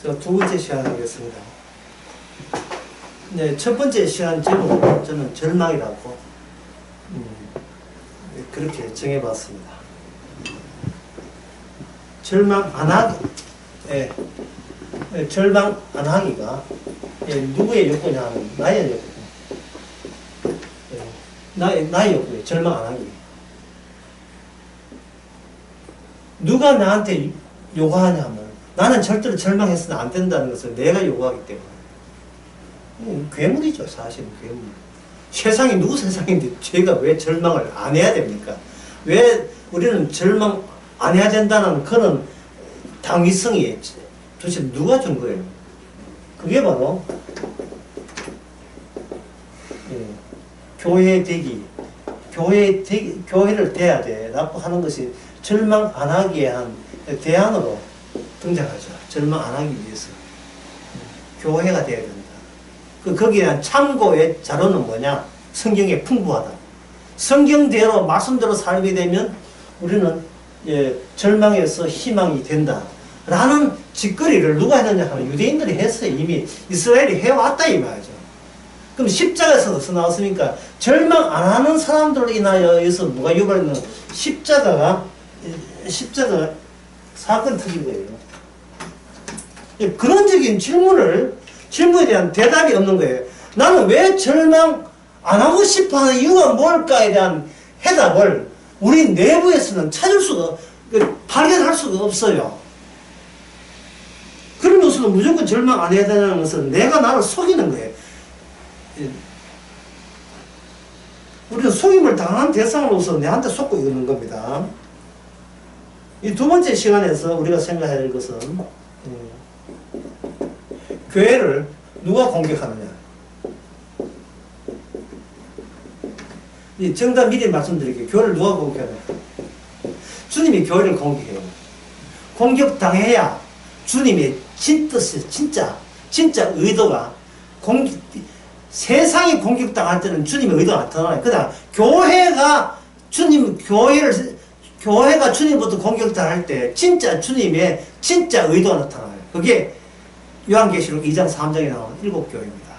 자, 두 번째 시간 하겠습니다. 네, 첫 번째 시간 제목은 저는 절망이라고 그렇게 정해봤습니다. 절망 안 하기. 예, 절망 안 하기가 누구의 욕구냐 하면 나의 욕구. 나의 욕구예요. 절망 안 하기. 누가 나한테 요구하냐 하면 나는 절대로 절망해서는 안 된다는 것을 내가 요구하기 때문에 괴물이죠. 사실은 괴물. 세상이 누구 세상인데 죄가 왜 절망을 안 해야 됩니까? 왜 우리는 절망 안 해야 된다는 그런 당위성이 도대체 누가 준 거예요? 그게 바로 교회 되기, 교회를 돼야 돼 라고 하는 것이 절망 안 하기에 한 대안으로 등장하죠. 절망 안 하기 위해서 교회가 돼야 된다. 거기에 대한 참고의 자료는 뭐냐? 성경에 풍부하다. 성경대로 말씀대로 살게 되면 우리는 절망에서 희망이 된다 라는 짓거리를 누가 했느냐 하면 유대인들이 했어요. 이미 이스라엘이 해왔다 이 말이죠. 그럼 십자가에서 어디서 나왔습니까? 절망 안 하는 사람들로 인하여서 누가 유발했는 십자가 사건 터진 거예요. 근원적인 질문에 대한 대답이 없는 거예요. 나는 왜 절망 안 하고 싶어 하는 이유가 뭘까에 대한 해답을 우리 내부에서는 발견할 수가 없어요. 그러면서도 무조건 절망 안 해야 되는 것은 내가 나를 속이는 거예요. 우리는 속임을 당한 대상으로서 내한테 속고 있는 겁니다. 이 두 번째 시간에서 우리가 생각해야 될 것은 교회를 누가 공격하느냐. 이 정답 미리 말씀드릴게요. 교회를 누가 공격하느냐. 주님이 교회를 공격해요. 공격당해야 주님의 진뜻이 진짜 의도가 세상이 공격당할 때는 주님의 의도가 나타나요. 그러나 교회가 주님부터 공격당할 때 진짜 주님의 진짜 의도가 나타나요. 그게 요한계시록 2장 3장에 나오는 7교회입니다.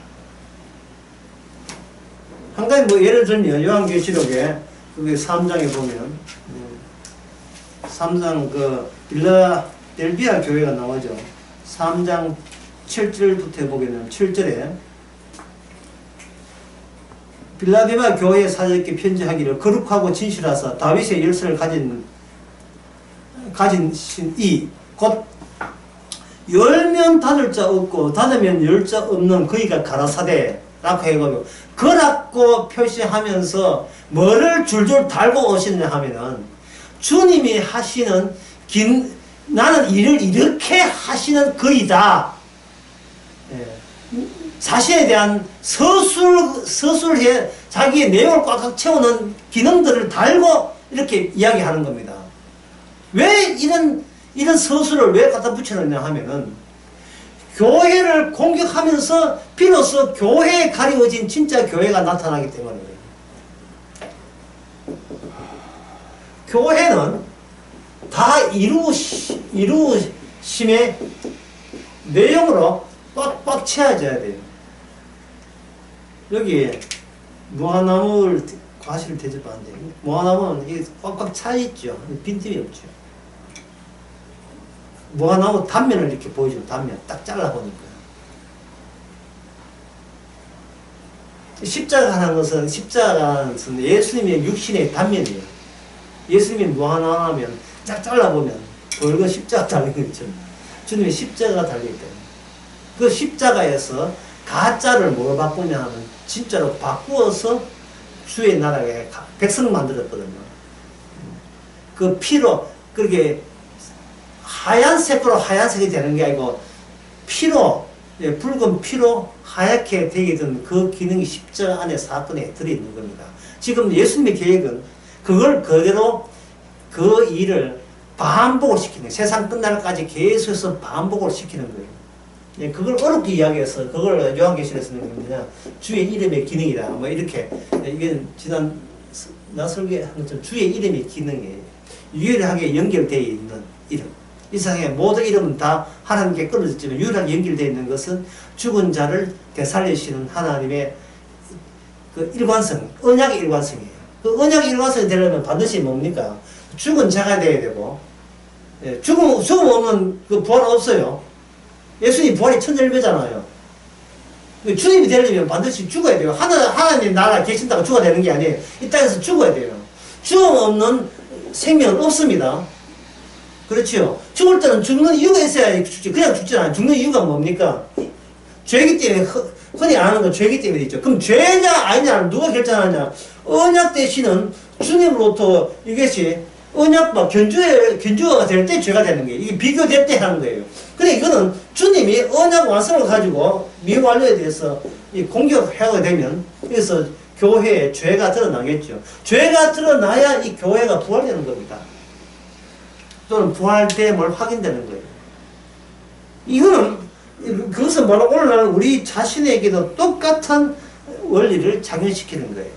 한 가지 예를 들면 요한계시록에 그게 3장에 보면 3장 빌라델비아 교회가 나오죠. 3장 7절부터 보게되면 7절에 빌라델비아 교회에 사절께 편지하기를 거룩하고 진실하사 다윗의 열쇠를 가진 이 곧 열면 닫을 자 없고 닫으면 열 자 없는 그이가 가라사대 라고 해가지고 거라고 표시하면서 뭐를 줄줄 달고 오시느냐 하면은 주님이 하시는 나는 일을 이렇게 하시는 그이다. 자신에 대한 서술해 자기의 내용을 꽉꽉 채우는 기능들을 달고 이렇게 이야기하는 겁니다. 왜 이런 서술을 왜 갖다 붙여놓냐 하면은 교회를 공격하면서 비로소 교회에 가리워진 진짜 교회가 나타나기 때문에 교회는 다 이루심의 내용으로 꽉꽉 채워져야 돼요. 여기 무화나무를 과실을 대접하는데 무화나무는 이게 꽉꽉 차 있죠. 빈틈이 없죠. 무화나무 단면을 이렇게 보여주고 단면 딱 잘라보니까 십자가라는 것은 예수님의 육신의 단면이에요. 예수님이 무화나무하면 딱 잘라보면 붉은 십자가 달린 것처럼 주님의 십자가가 달려있다. 그 십자가에서 가짜를 뭐로 바꾸냐 하면 진짜로 바꾸어서 주의 나라에 백성을 만들었거든요. 그 피로 그렇게 하얀색으로 하얀색이 되는 게 아니고 피로 붉은 피로 하얗게 되게 된 그 기능이 십자가 안에 사건에 들어있는 겁니다. 지금 예수님의 계획은 그걸 그대로 그 일을 반복을 시키는 거예요. 세상 끝날까지 계속해서 반복을 시키는 거예요. 그걸 어렵게 이야기해서 그걸 요한계시록에서는 뭐냐 주의 이름의 기능이다. 뭐 이렇게 이게 지난 나설계 한 것처럼 주의 이름의 기능에 유일하게 연결되어 있는 이름. 이 세상의 모든 이름은 다 하나님께 끊어졌지만 유일하게 연결되어 있는 것은 죽은 자를 되살리시는 하나님의 그 일관성, 언약의 일관성이에요. 그 언약의 일관성이 되려면 반드시 뭡니까? 죽은 자가 돼야 되고, 예, 죽음 없는 그 부활은 없어요. 예수님 부활이 천일배잖아요. 주님이 되려면 반드시 죽어야 돼요. 하나님 나라 계신다고 죽어야 되는 게 아니에요. 이 땅에서 죽어야 돼요. 죽음 없는 생명은 없습니다. 그렇죠. 죽을 때는 죽는 이유가 있어야 죽지. 그냥 죽지 않아요. 죽는 이유가 뭡니까? 죄이기 때문에, 흔히 안 하는 건 죄이기 때문에 있죠. 그럼 죄냐 아니냐는 누가 결정하냐? 언약 되시는 주님으로부터 이것이 언약과 견주가 될 때 죄가 되는 거예요. 이게 비교될 때 하는 거예요. 근데 이거는 주님이 언약 완성을 가지고 미완료에 대해서 공격하게 되면, 그래서 교회에 죄가 드러나겠죠. 죄가 드러나야 이 교회가 부활되는 겁니다. 또는 부활됨을 확인되는 거예요. 이거는, 그것은 바로 오늘날 우리 자신에게도 똑같은 원리를 작용시키는 거예요.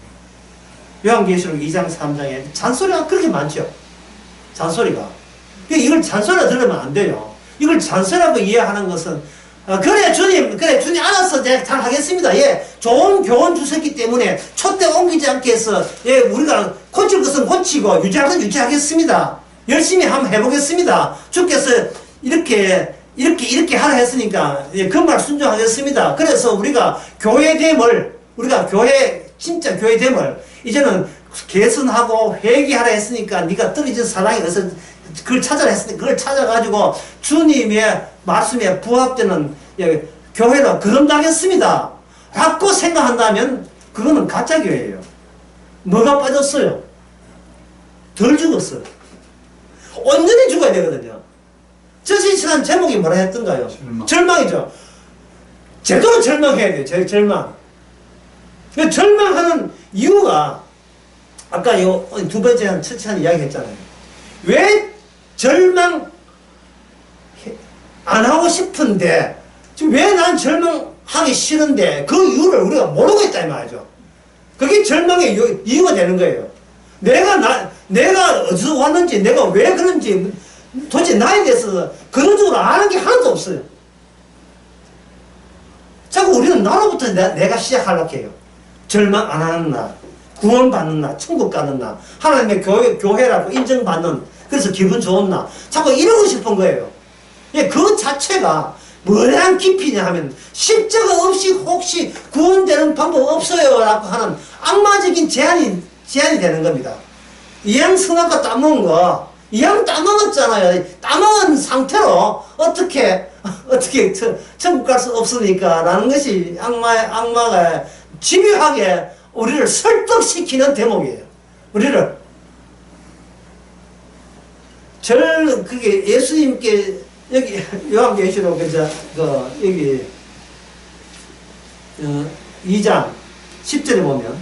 요한계시록 2장 3장에 잔소리가 그렇게 많죠. 잔소리가. 이걸 잔소리가 들으면 안 돼요. 이걸 잔소리라고 이해하는 것은, 그래 주님 알았어, 내가 잘 하겠습니다. 예, 좋은 교훈 주셨기 때문에 촛대 옮기지 않게 해서, 예, 우리가 고칠 것은 고치고 유지할 것은 유지하겠습니다. 열심히 한번 해보겠습니다. 주께서 이렇게 하라 했으니까, 예, 그 말 순종하겠습니다. 그래서 우리가 진짜 교회됨을 이제는 개선하고 회개하라 했으니까, 네가 떨어진 사랑이 어서 그걸 찾아라 했으니까 그걸 찾아가지고 주님의 말씀에 부합되는, 예, 교회로 거듭나겠습니다 라고 생각한다면 그거는 가짜 교회예요. 뭐가 빠졌어요? 덜 죽었어요. 온전히 죽어야 되거든요. 저 시간 제목이 뭐라 했던가요? 절망이죠. 제대로 절망해야 돼요. 절망. 절망하는 이유가 아까 두 번째 첫 시간 이야기 했잖아요. 왜 절망 안 하고 싶은데, 지금 왜 난 절망하기 싫은데, 그 이유를 우리가 모르고 있다 이 말이죠. 그게 절망의 이유가 되는 거예요. 내가 어디서 왔는지, 내가 왜 그런지, 도대체 나에 대해서 근원적으로 아는 게 하나도 없어요. 자꾸 우리는 나로부터 내가 시작하려고 해요. 절망 안 하는 나, 구원받는 나, 천국 가는 나, 하나님의 교회라고 인정받는, 그래서 기분 좋은 나, 자꾸 이러고 싶은 거예요. 예, 그 자체가 뭐랑 깊이냐 하면, 십자가 없이 혹시 구원되는 방법 없어요 라고 하는 악마적인 제안이 되는 겁니다. 이양 선악과 따먹은 거, 이양 따먹었잖아요. 따먹은 상태로 어떻게 천국 갈 수 없으니까 라는 것이 악마가 집요하게 우리를 설득시키는 대목이에요. 우리를. 그게 예수님께, 여기, 요한계시록, 여기, 2장 10절에 보면,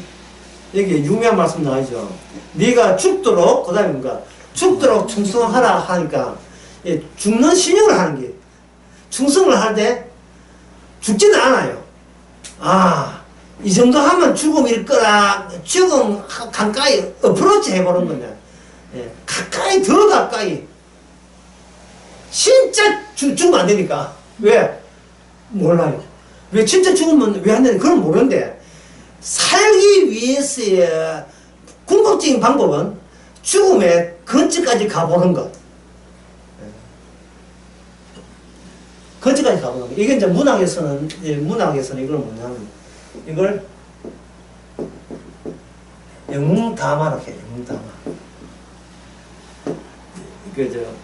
여기 유명한 말씀 나오죠. 네가 죽도록, 그 다음에 뭔가, 죽도록 충성하라 하니까, 예, 죽는 신용을 하는 게, 충성을 할 때, 죽지는 않아요. 이 정도 하면 죽음일 거라, 죽음 가까이 어프로치 해보는 거냐. 예, 더 가까이. 진짜 죽으면 안 되니까. 왜? 몰라요. 왜 진짜 죽으면 왜 안 되는지 그건 모르는데, 살기 위해서의 궁극적인 방법은 죽음의 근처까지 가보는 것. 근처까지 가보는 것. 이게 이제 문학에서는 이걸 뭐냐면, 이걸 영웅담화라고 해요. 영웅담화.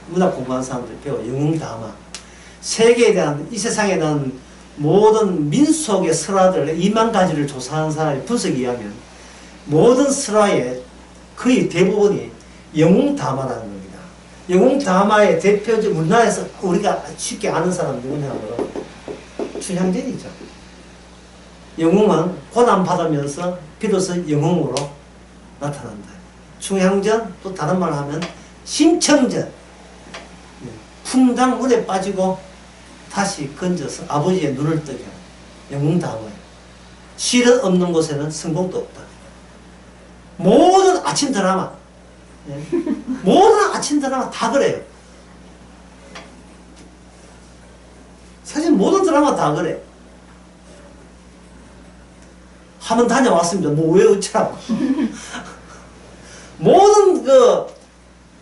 문학 공부하는 사람들 배워. 영웅담화. 세계에 대한, 이 세상에 대한 모든 민속의 설화들 2만 가지를 조사한 사람의 분석에 의하면 모든 설화의 거의 대부분이 영웅담화라는 겁니다. 영웅담화의 대표적, 우리나라에서 우리가 쉽게 아는 사람 누구냐면 춘향전이죠. 영웅은 고난받으면서 비로소 영웅으로 나타난다. 춘향전, 또 다른 말로 하면 심청전. 풍당 물에 빠지고 다시 건져서 아버지의 눈을 뜨게 하는 영웅담화예요. 실은 없는 곳에는 성공도 없다. 모든 아침 드라마, 모든 아침 드라마 다 그래요. 사실 모든 드라마 다 그래. 한번 다녀왔습니다. 뭐 왜 어쩌라고. 모든 그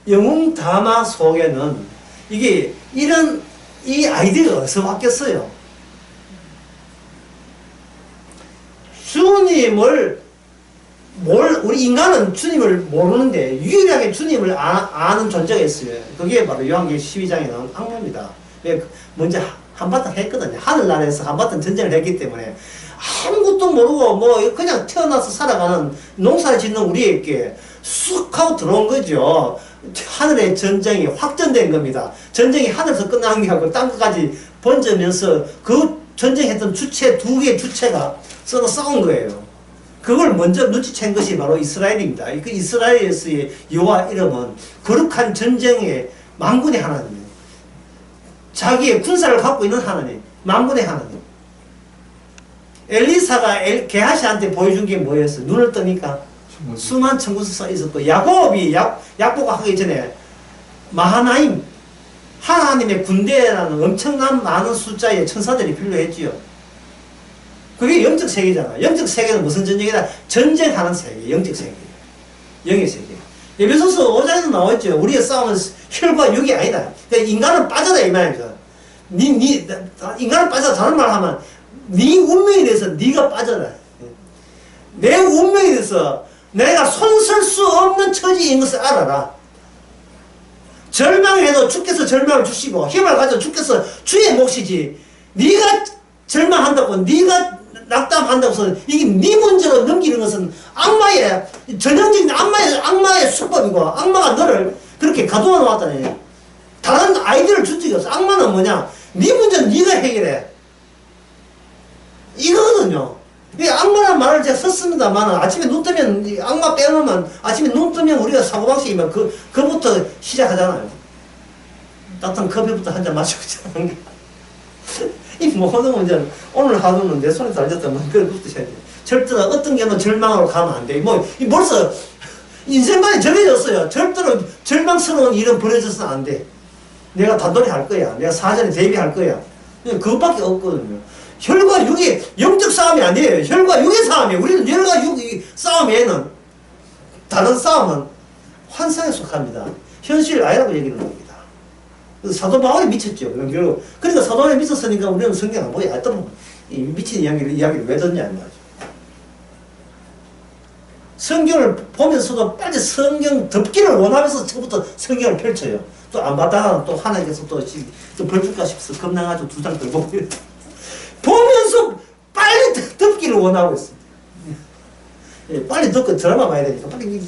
영웅 드라마 속에는 이게 이런 이 아이디어가 어디서 왔겠어요? 주님을 우리 인간은 주님을 모르는데 유일하게 주님을 아는 존재가 있어요. 그게 바로 요한계시록 12장에 나온 악마입니다. 왜 먼저 한바탕 했거든요. 하늘나라에서 한바탕 전쟁을 했기 때문에 아무것도 모르고 뭐 그냥 태어나서 살아가는 농사를 짓는 우리에게 쑥 하고 들어온 거죠. 하늘의 전쟁이 확전된 겁니다. 전쟁이 하늘에서 끝난 게 아니고 땅끝까지 번지면서 그 전쟁했던 주체, 두 개의 주체가 서로 싸운 거예요. 그걸 먼저 눈치챈 것이 바로 이스라엘입니다. 그 이스라엘에서의 여호와 이름은 거룩한 전쟁의 만군의 하나님이에요. 자기의 군사를 갖고 있는 하나님, 만군의 하나님. 엘리사가 게하시한테 보여준 게 뭐였어요? 눈을 뜨니까 수만 천군수가 있었고, 야곱이 약보가 하기 전에 마하나임, 하나님의 군대라는 엄청난 많은 숫자의 천사들이 필요했지요. 그게 영적 세계잖아. 영적 세계는 무슨 전쟁이다? 전쟁하는 세계, 영적 세계. 영의 세계. 에베소서 5장에도 나와있죠. 우리의 싸움은 혈과 육이 아니다. 그러니까 인간은 빠져라, 이 말이죠. 인간은 빠져라. 다른 말 하면, 네 운명에 대해서 네가 빠져라. 내 운명에 대해서 내가 손쓸 수 없는 처지인 것을 알아라. 절망해도 주께서 절망을 주시고, 힘을 가져 주께서 주의 몫이지. 네가 절망한다고, 네가 낙담한다고 해서 이게 네 문제로 넘기는 것은 악마의 전형적인 악마의 수법이고, 악마가 너를 그렇게 가두어 놓았다니. 다른 아이디어를 준 적이 없어. 악마는 뭐냐? 네 문제는 네가 해결해. 이거거든요. 이 악마란 말을 제가 썼습니다만, 아침에 눈 뜨면, 악마 빼놓으면, 아침에 눈 뜨면 우리가 사고방식이면 그부터 시작하잖아요. 따뜻한 커피부터 한 잔 마시고 자는 이 모든 문제는 오늘 하루는 내 손에 달렸다면 그것부터 시작해. 절대로 어떤 게는 절망으로 가면 안 돼. 벌써 인생관이 정해졌어요. 절대로 절망스러운 일은 벌어져서는 안 돼. 내가 단돌이 할 거야. 내가 사전에 대비할 거야. 그것밖에 없거든요. 혈과 육이 영적 싸움이 아니에요. 혈과 육의 싸움이에요. 우리는 혈과 육의 싸움에는 다른 싸움은 환상에 속합니다. 현실 아니라고 얘기를 합니다. 그래서 사도 바울이 미쳤죠. 그러니까 사도 바울이 미쳤으니까 우리는 성경을 뭐야? 하여튼 이 미친 이야기를 왜 듣냐 말이죠. 성경을 보면서도 빨리 성경 덮기를 원하면서 처음부터 성경을 펼쳐요. 또 안 받다가 또 하나님께서 또 벌 줄까 싶어서 겁나가지고 두 장 들고 보면서 빨리 덮기를 원하고 있습니다. 빨리 덮고 드라마 봐야 되니까 빨리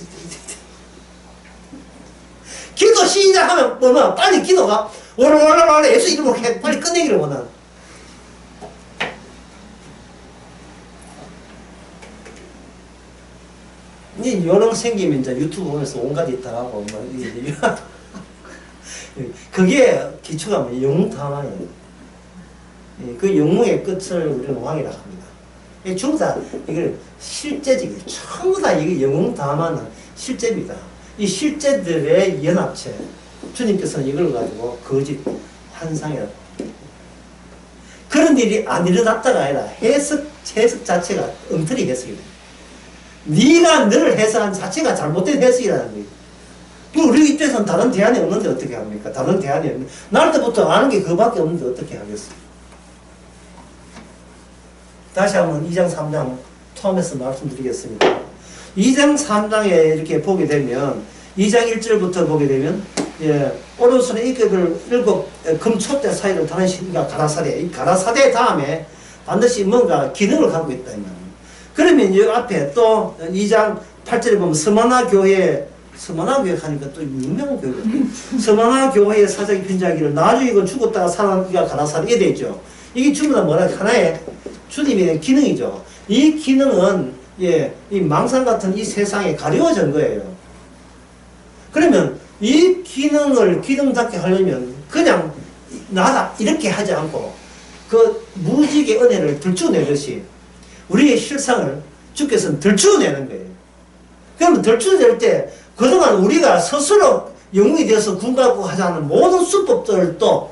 기도 시작하면 뭐냐 빨리 기도가 월월월월 예수 이름으로 빨리 끝내기를 원하는. 이 요령 생기면 이제 유튜브 보면서 온갖 있다고 뭐 그게 기초가 뭐 영웅 탐황이에요. 그 영웅의 끝을 우리는 왕이라고 합니다. 전부 다 이걸 실제적이에요. 전부 다 이게 영웅 탐황은 실제입니다. 이 실제들의 연합체. 주님께서는 이걸 가지고 거짓, 환상이라고. 그런 일이 안 일어났다가 아니라 해석 자체가 엉터리 해석이다. 네가 너를 해석한 자체가 잘못된 해석이라는 거예요. 우리 입장에서는 다른 대안이 없는데 어떻게 합니까? 다른 대안이 없는데. 날 때부터 아는 게 그거밖에 없는데 어떻게 하겠어요? 다시 한번 2장 3장 처음에서 말씀드리겠습니다. 2장 3장에 이렇게 보게 되면 2장 1절부터 보게 되면 오른손에 이격을 일곱 금촛대 사이를 다는 신가 가라사대. 이 가라사대 다음에 반드시 뭔가 기능을 갖고 있다. 그러면 이 앞에 또 2장 8절에 보면 스마나 교회 하니까 또 유명한 교회. 스마나 교회의 사적인 편지하기를 나중에 이건 죽었다가 살아나기가 가라사대 이게 되죠. 이게 전부 다 뭐라 하나의 주님의 기능이죠. 이 기능은 이 망상 같은 이 세상에 가려워진 거예요. 그러면 이 기능을 기능답게 하려면 그냥 나다 이렇게 하지 않고 그 무지개 은혜를 들추내듯이 우리의 실상을 주께서는 들추내는 거예요. 그러면 들추낼 때 그동안 우리가 스스로 영웅이 되어서 군가고 하지 않은 모든 수법들도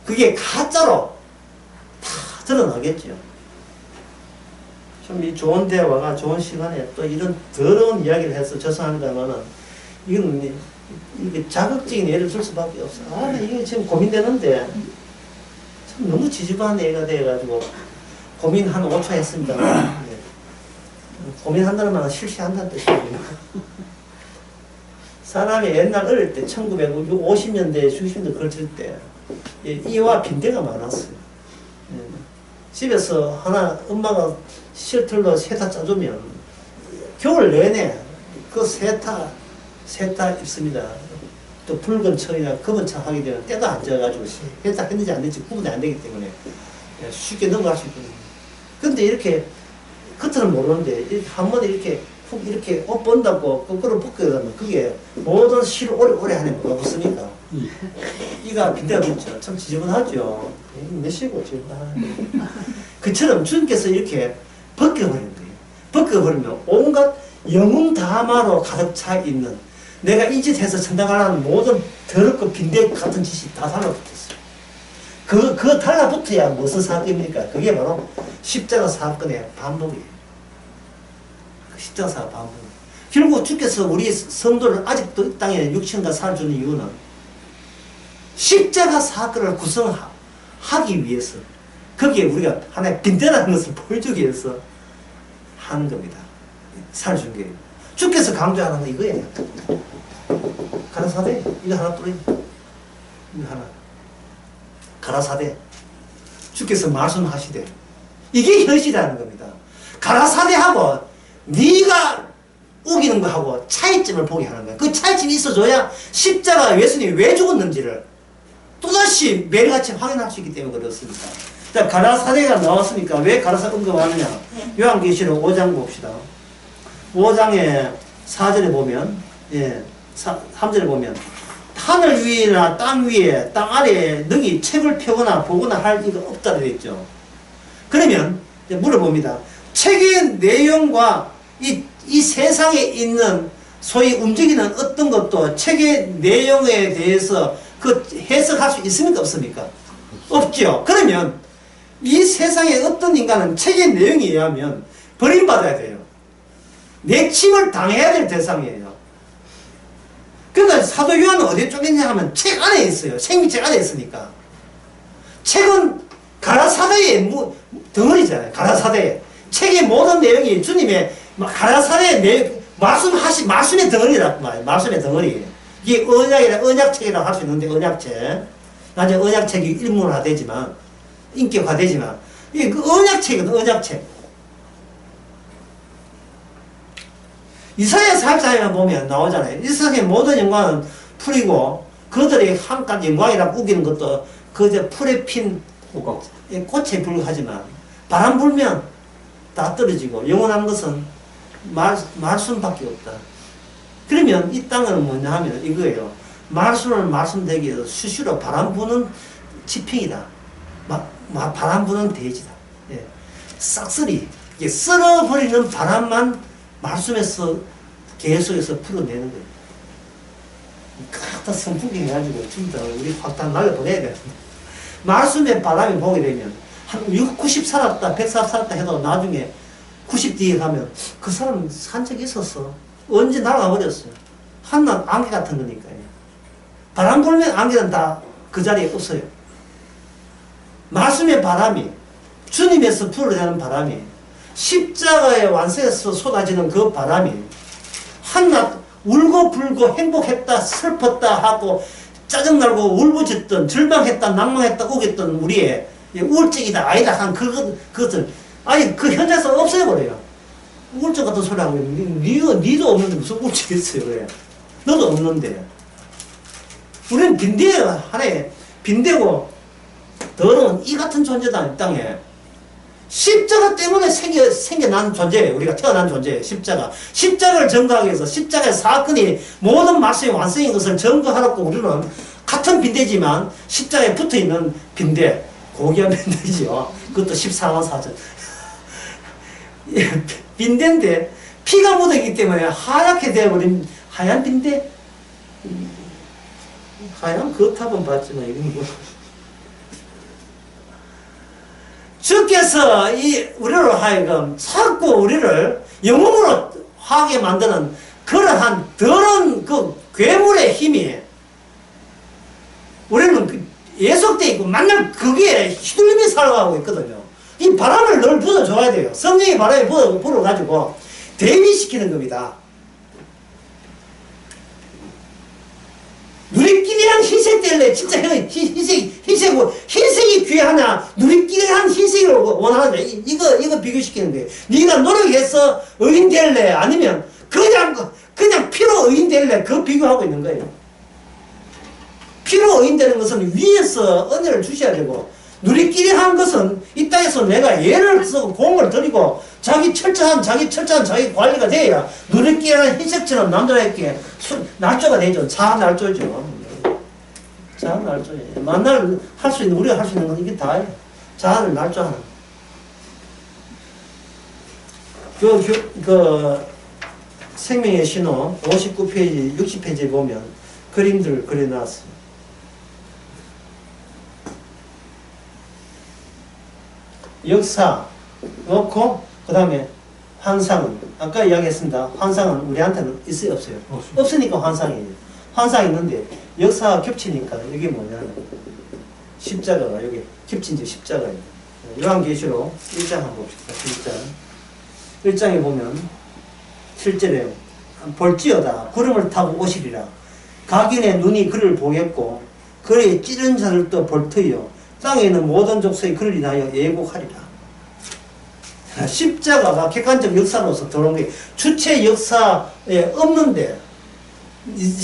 그게 가짜로 드러나겠죠. 좀 이 좋은 대화가 좋은 시간에 또 이런 더러운 이야기를 해서 죄송합니다만은 이건 이게 자극적인 예를 들 수밖에 없어. 아, 이게 지금 고민되는데 참 너무 지지부한 얘기가 돼가지고 고민 한 5초 했습니다. 네. 고민한다는 말은 실시한다는 뜻이거든요. 사람이 옛날 어릴 때 1950년대, 60년대 걸칠 때 이와 빈대가 많았어요. 네. 집에서 하나 엄마가 셔틀로 세타 짜주면 겨울 내내 그 세타 입습니다. 또 붉은 철이나 검은 철 하게 되면 때도 안 져가지고 세타 했는지 안 했는지 구분이 안 되기 때문에 쉽게 넘어갈 수 있거든요. 근데 이렇게 겉은 모르는데 이렇게 한 번에 이렇게 훅 이렇게 옷 본다고 거꾸로 벗게 되면 그게 모든 시를 오래 하는 뭐가 없습니까? 이가 빈대가 붙죠. 참 지저분하죠. 몇시고 지금. 그처럼 주님께서 이렇게 벗겨버리는 거예요. 벗겨버리면 온갖 영웅다마로 가득 차 있는 내가 이 짓해서 천당하라는 모든 더럽고 빈대 같은 짓이 다 달라붙었어요. 그 달라붙어야 무슨 사건입니까? 그게 바로 십자가 사건의 반복이에요. 십자가 사건 반복. 결국 주께서 우리 성도를 아직도 이 땅에 육신과 살주는 이유는 십자가 사건을 구성하기 위해서 거기에 우리가 하나의 빈대라는 것을 보여주기 위해서 하는 겁니다. 살주는 게. 주께서 강조하는 건 이거예요. 가라사대 이거 하나 뿌려. 이거 하나. 가라사대. 주께서 말씀하시되 이게 현실이라는 겁니다. 가라사대하고 네가 우기는 거하고 차이점을 보게 하는 거예요. 그 차이점이 있어줘야 십자가 예수님이 왜 죽었는지를 또다시 매일같이 확인할 수 있기 때문에 그렇습니다. 자, 가라사대가 나왔으니까 왜 가라사대 언급하느냐. 요한계시록 5장 봅시다. 5장의 4절에 보면 3절에 보면 하늘 위나 땅 위에 땅 아래에 능히 책을 펴거나 보거나 할 이가 없다 되어 있죠. 그러면 물어봅니다. 책의 내용과 이 세상에 있는 소위 움직이는 어떤 것도 책의 내용에 대해서 그 해석할 수 있습니까? 없습니까? 없죠. 그러면 이 세상에 어떤 인간은 책의 내용에 의하면 버림받아야 돼요. 내침을 당해야 될 대상이에요. 그러니까 사도 요한은 어디에 쫓겼냐 하면 책 안에 있어요. 생명책 안에 있으니까. 책은 가라사대의 덩어리잖아요. 가라사대. 책의 모든 내용이 주님의 가라사대의 말씀의 덩어리라고 말이에요. 말씀의 덩어리. 이게 언약책이라고 할 수 있는데, 언약책. 나중에 언약책이 일문화되지만, 인격화되지만, 이게 그 언약책이거든, 언약책. 이사야 4장에 보면 나오잖아요. 이 세상의 모든 영광은 풀이고, 그들의 한낱 영광이라고 우기는 것도 그저 풀에 핀 꽃에 불과하지만, 바람 불면 다 떨어지고, 영원한 것은 말씀밖에 없다. 그러면 이 땅은 뭐냐 하면 이거예요. 말씀되기 위해서 수시로 바람 부는 지평이다. 바람 부는 대지다. 예. 싹쓸이 이게 썰어버리는 바람만 말씀에서 계속해서 풀어내는 거예요. 갖다 선풍기 해가지고 진짜 우리 확 다 날려보내야 돼. 말씀의 바람이 보게 되면 한 90 살았다 100 살았다 해도 나중에 90 뒤에 가면 그 사람 산 적이 있었어. 언제 날아가 버렸어요. 한낱 안개 같은 거니까요. 바람 불면 안개는 다 그 자리에 없어요. 말씀의 바람이, 주님에서 불어내는 바람이, 십자가의 완성에서 쏟아지는 그 바람이 한낱 울고 불고 행복했다 슬펐다 하고 짜증나고 울부짖던 절망했다 낭망했다 우겼던 우리의 우울증이다 아니다 한 그것을 아니 그 현장에서 없애버려요. 우울증 같은 소리 하고 니도 없는데 무슨 우울증이 있어요. 왜? 너도 없는데. 우리는 하나의 빈대고 더러운 이 같은 존재다 이 땅에. 십자가 때문에 생겨난 존재예요. 우리가 태어난 존재예요. 십자가를 증거하기 위해서 십자가의 사건이 모든 말씀의 완성인 것을 증거하라고 우리는 같은 빈대지만 십자가에 붙어있는 빈대 고귀한 빈대지요. 그것도 14만 4천 빈대인데 피가 묻어있기 때문에 하얗게 되어버린 하얀 빈대. 하얀 거탑은 봤지만 이건 뭐 주께서 이 우리로 하여금 자꾸 우리를 영웅으로 하게 만드는 그러한 더러운 그 괴물의 힘이 우리는 예속되어 있고 만날 거기에 휘둘리며 살아가고 있거든요. 이 바람을 늘 불어줘야 돼요. 성령의 바람이 불어가지고 대비시키는 겁니다. 누리끼리한 희생 때문에 진짜 희생이 귀하냐, 누리끼리한 희생을 원하느냐, 이거 비교시키는 거예요. 네가 노력해서 의인 될래, 아니면 그냥 피로 의인 될래, 그거 비교하고 있는 거예요. 피로 의인 되는 것은 위에서 은혜를 주셔야 되고, 누리끼리 한 것은 이 땅에서 내가 예를 쓰고 공을 들이고 자기 철저한 자기 관리가 돼야 누리끼리한 희생처럼 남들에게 날조가 되죠. 자아 날조죠. 자아 날조예요. 만날 할 수 있는, 우리가 할 수 있는 건 이게 다예요. 자아를 날조하는. 생명의 신호 59페이지, 60페이지에 보면 그림들을 그려놨어요. 역사 놓고 그 다음에 환상은 아까 이야기했습니다. 환상은 우리한테는 있어요 없어요? 없으니까 환상이에요. 환상이 있는데 역사가 겹치니까 이게 뭐냐면 십자가가 여기 겹친 지 십자가예요. 요한계시록 1장 한번 봅시다. 1장에 보면 7절에 볼지어다 구름을 타고 오시리라. 각인의 눈이 그를 보겠고 그의 찌른 자들도 볼터이요 땅에 있는 모든 족속이 그를 인하여 예고하리라. 십자가가 객관적 역사로서 들어온 게 주체 역사에 없는데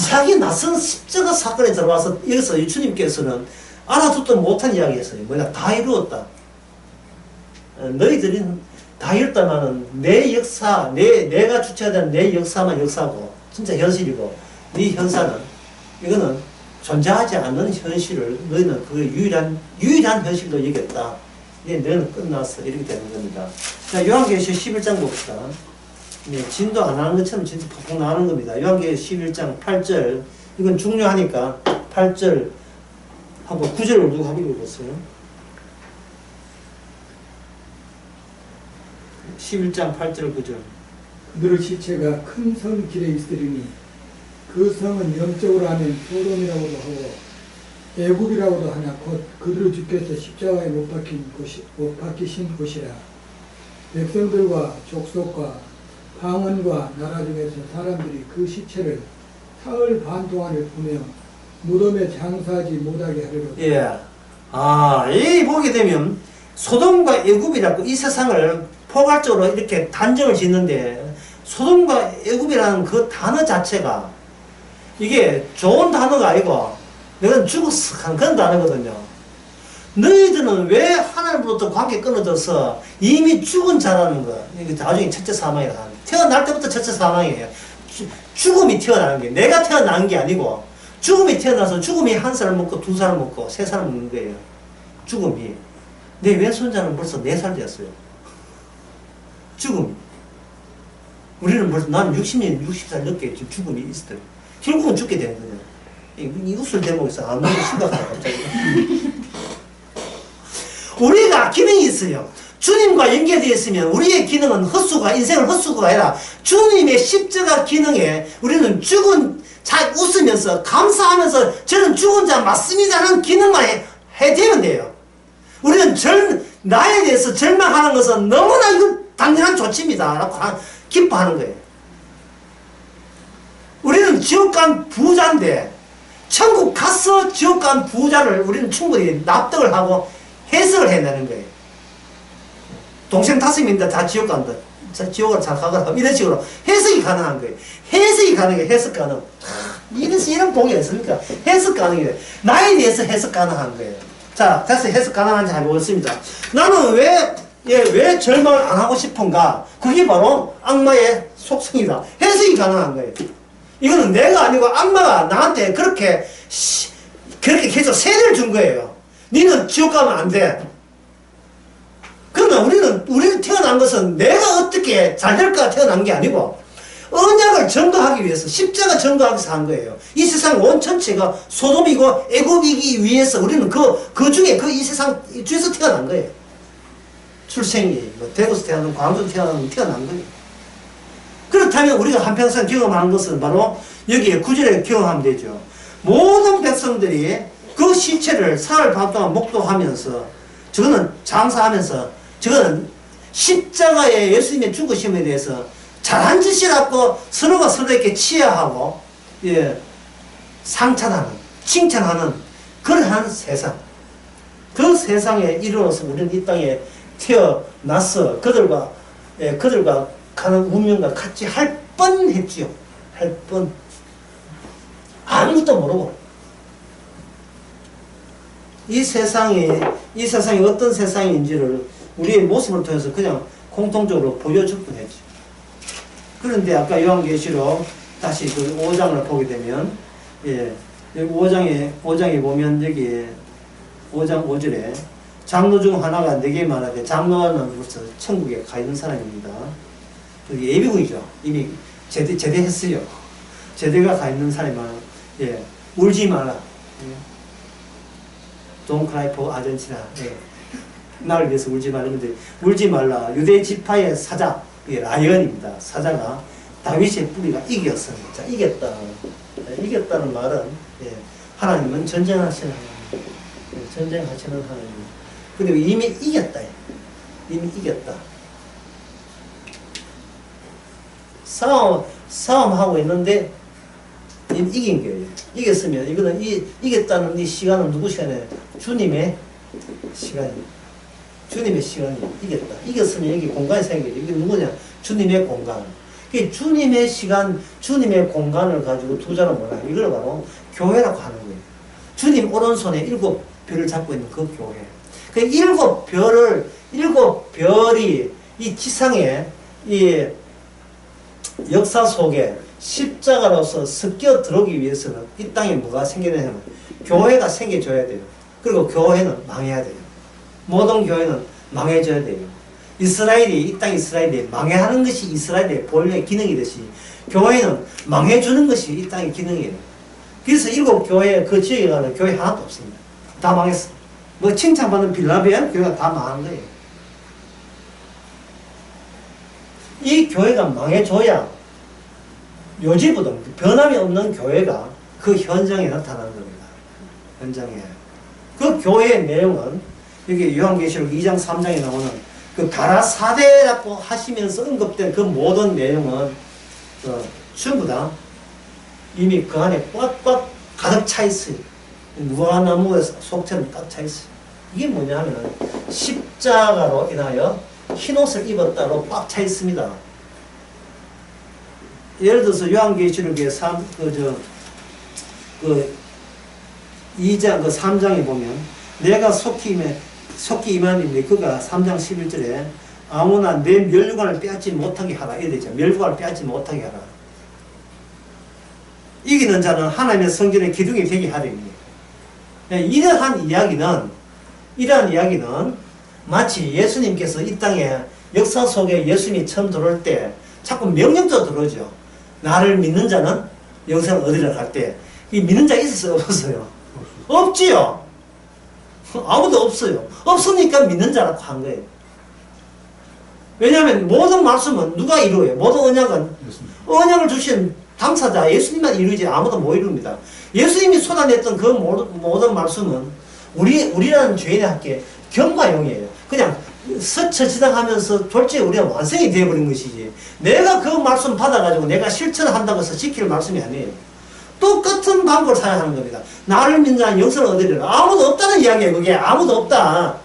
자기 낯선 십자가 사건에 들어와서 여기서 예수님께서는 알아듣도 못한 이야기 했어요. 뭐냐, 다 이루었다. 너희들이 다 이뤘다마는 내 역사, 내가 주체가 된 내 역사만 역사고 진짜 현실이고 네 현사는 이거는 존재하지 않는 현실을 너희는 그 유일한 현실로 여겼다. 이제 너는 끝났어. 이렇게 되는 겁니다. 자, 요한계시록 11장 봅시다. 네, 진도 안 하는 것처럼 진짜 팍팍 나오는 겁니다. 요한계시록 11장 8절. 이건 중요하니까 8절 하고 9절을 누가 한번 읽었어요? 11장 8절 9절. 그들의 시체가 큰 성 길에 있으리니 그 성은 영적으로 하면 소돔이라고도 하고 애굽이라고도 하냐 곧 그들의 주께서 십자가에 못 박히신 곳이라. 백성들과 족속과 방언과 나라 중에서 사람들이 그 시체를 사흘 반 동안을 보며 무덤에 장사하지 못하게 하리로다. 예. 이 보게 되면 소돔과 애굽이라고 이 세상을 포괄적으로 이렇게 단정을 짓는데 소돔과 애굽이라는 그 단어 자체가 이게 좋은 단어가 아니고 내가 죽었어 하는 그런 단어거든요. 너희들은 왜 하나님으로부터 관계 끊어져서 이미 죽은 자라는 거. 이게 나중에 첫째 사망이라 하는 태어날 때부터 첫째 사망이에요. 죽음이 태어나는 게 내가 태어난 게 아니고 죽음이 태어나서 죽음이 한 사람 먹고 두 사람 먹고 세 사람 먹는 거예요. 죽음이. 내 왼손자는 벌써 4살 되었어요. 죽음이. 우리는 벌써 나는 60살 넘게 지금 죽음이 있어요. 결국은 죽게 되는 거예요. 이 웃을 대목에서 안 너무 심각하다 갑자기. 우리가 기능이 있어요. 주님과 연계되어 있으면 우리의 기능은 인생을 헛수고가 아니라 주님의 십자가 기능에 우리는 잘 웃으면서 감사하면서 저는 죽은 자 맞습니다 하는 기능만 해되면 돼요. 우리는 나에 대해서 절망하는 것은 너무나 이거 당연한 조치입니다 라고 기뻐하는 거예요. 우리는 지옥 간 부자인데 천국 가서 지옥 간 부자를 우리는 충분히 납득을 하고 해석을 해내는 거예요. 동생 5명인데 다 지옥 간다. 지옥을 잘 가거나 이런 식으로 해석이 가능한 거예요. 해석이 가능해. 해석 가능. 이런 복이 있으니까 해석 가능해요. 나에 대해서 해석 가능한 거예요. 자, 그래서 해석 가능한지 해보겠습니다. 나는 왜 절망을 안 하고 싶은가? 그게 바로 악마의 속성이다. 해석이 가능한 거예요. 이거는 내가 아니고 악마가 나한테 그렇게 계속 세뇌를 준 거예요. 니는 지옥 가면 안 돼. 그러나 우리는 태어난 것은 내가 어떻게 잘 될까 태어난 게 아니고 언약을 증거하기 위해서 십자가 증거하기 위해서 한 거예요. 이 세상 온 전체가 소돔이고 애굽이기 위해서 우리는 그 중에 이 세상 주에서 태어난 거예요. 출생이 뭐 대구에서 태어나든 광주에서 태어나든 태어난 거예요. 그렇다면 우리가 한평생 경험하는 것은 바로 여기에 구절에 경험하면 되죠. 모든 백성들이 그 시체를 사흘 반 동안 목도하면서 저거는 장사하면서 저거는 십자가에 예수님의 죽으심에 대해서 잘한 짓이라고 서로가 서로에게 치하하고 예, 상찬하는 칭찬하는 그러한 세상, 그 세상에 이르러서 우리는 이 땅에 태어나서 그들과 가는 운명과 같이 할 뻔했지요. 할 뻔. 아무것도 모르고 이 세상이 어떤 세상인지를 우리의 모습을 통해서 그냥 공통적으로 보여줄 뻔했죠. 그런데 아까 요한계시록 다시 그 5장을 보게 되면 예, 여기 5장에 보면 여기 5장 5절에 장로 중 하나가 내게 말하되 장로는 벌써 천국에 가 있는 사람입니다. 여기 예비군이죠. 이미 제대했어요. 제대가 가 있는 사람은 예, 울지 마라. 예. Don't cry for Argentina. 예. 나를 위해서 울지 말라. 근데 울지 말라. 유대 지파의 사자, 예, 라이언입니다. 사자가 다윗의 뿌리가 이겼습니다. 자, 이겼다. 예, 이겼다는 말은 예, 하나님은 전쟁하시는 하나님. 예, 전쟁하시는 하나님. 그리고 이미 이겼다. 이미 이겼다. 싸움하고 있는데 이미 이긴 거예요. 이겼으면 이거는 이겼다는 이 시간은 누구 시간이에요? 주님의 시간이에요. 주님의 시간이 이겼다. 이겼으면 여기 공간이 생겨요. 이게 누구냐? 주님의 공간. 주님의 시간, 주님의 공간을 가지고 투자를 뭐라? 이걸 바로 교회라고 하는 거예요. 주님 오른손에 7별을 잡고 있는 그 교회. 그 7별이 이 지상에 이 역사 속에 십자가로서 섞여 들어오기 위해서는 이 땅에 뭐가 생겨야 되냐면 교회가 생겨줘야 돼요. 그리고 교회는 망해야 돼요. 모든 교회는 망해져야 돼요. 이 땅 이스라엘이 망해하는 것이 이스라엘의 본래의 기능이듯이 교회는 망해주는 것이 이 땅의 기능이에요. 그래서 7교회 그 지역에 가는 교회 하나도 없습니다. 다 망했어. 뭐 칭찬받는 빌라벨 교회가 다 망한 거예요. 이 교회가 망해줘야 요지부동 변함이 없는 교회가 그 현장에 나타나는 겁니다. 현장에. 그 교회의 내용은 여기 요한계시록 2장 3장에 나오는 그 가라사대라고 하시면서 언급된 그 모든 내용은 전부 다 이미 그 안에 꽉꽉 가득 차 있어요. 무화과나무의 속처럼 꽉 차 있어요. 이게 뭐냐 하면 십자가로 인하여 흰옷을 입었다로 꽉 차 있습니다. 예를 들어서 요한계시록의 2장, 3장에 보면 내가 속히 임하는데 그가 3장 11절에 아무나 내 멸류관을 빼앗지 못하게 하라. 이래 되죠. 멸류관을 빼앗지 못하게 하라. 이기는 자는 하나님의 성전의 기둥이 되게 하려니. 이러한 이야기는 마치 예수님께서 이 땅에 역사 속에 예수님이 처음 들어올 때 자꾸 명령도 들어오죠. 나를 믿는 자는 영생을 얻으려 갈 때 이 믿는 자 있었어요? 없었어요? 없지요. 아무도 없어요. 없으니까 믿는 자라고 한 거예요. 왜냐하면 모든 말씀은 누가 이루어요? 모든 언약을 주신 당사자 예수님만 이루지 아무도 못 이룹니다. 예수님이 쏟아냈던 그 모든 말씀은 우리라는 죄인에게 경과용이에요. 그냥 스쳐지나가면서 졸지에 우리가 완성이 되어버린 것이지 내가 그 말씀 받아가지고 내가 실천한다고 해서 지킬 말씀이 아니에요. 똑같은 방법을 사용하는 겁니다. 나를 믿는 자는 영생을 얻으리라. 아무도 없다는 이야기예요. 그게 아무도 없다.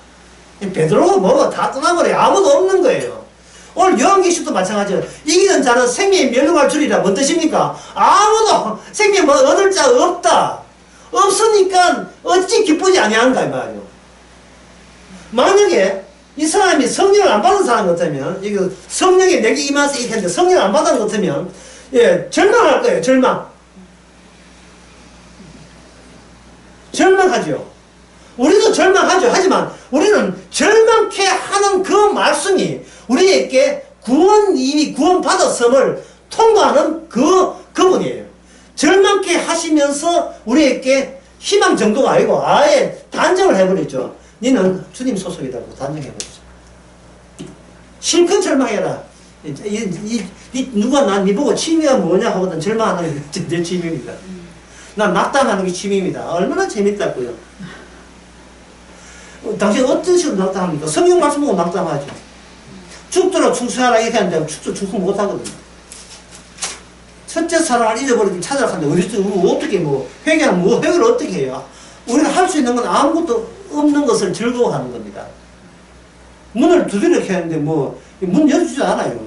베드로가 뭐가 다 떠나버려요. 아무도 없는 거예요. 오늘 요한계시록도 마찬가지예요. 이기는 자는 생명의 멸류관을 주리라. 뭔 뜻입니까? 아무도 생명을 얻을 자가 없다. 없으니까 어찌 기쁘지 아니한가 이 말이에요. 만약에 이 사람이 성령을 안 받은 사람 같으면 이거 성령이 내게 임하서 이렇게 했는데 성령을 안 받은 것 같으면 예, 절망할 거예요. 절망하죠. 우리도 절망하죠. 하지만 우리는 절망케 하는 그 말씀이 우리에게 이미 구원 받았음을 통과하는 그분이에요. 절망케 하시면서 우리에게 희망 정도가 아니고 아예 단정을 해버리죠. 너는 주님 소속이라고 단정해버리죠. 실컷 절망해라. 누가 네 보고 취미가 뭐냐 하거든 절망하는 게 내 취미입니다. 난 낙담하는 게 취미입니다. 얼마나 재밌다고요. 당신 어떤 식으로 낙담합니까? 성경 말씀 보고 낙담하죠. 죽도록 충성하라 이렇게 하는데 죽도 충성 못하거든요. 첫째 사랑을 잊어버리면 찾아라 하는데 어떻게 회개하면 회개를 어떻게 해요? 우리가 할 수 있는 건 아무것도 없는 것을 즐거워하는 겁니다. 문을 두드려 켜는데 문 열어주지 않아요.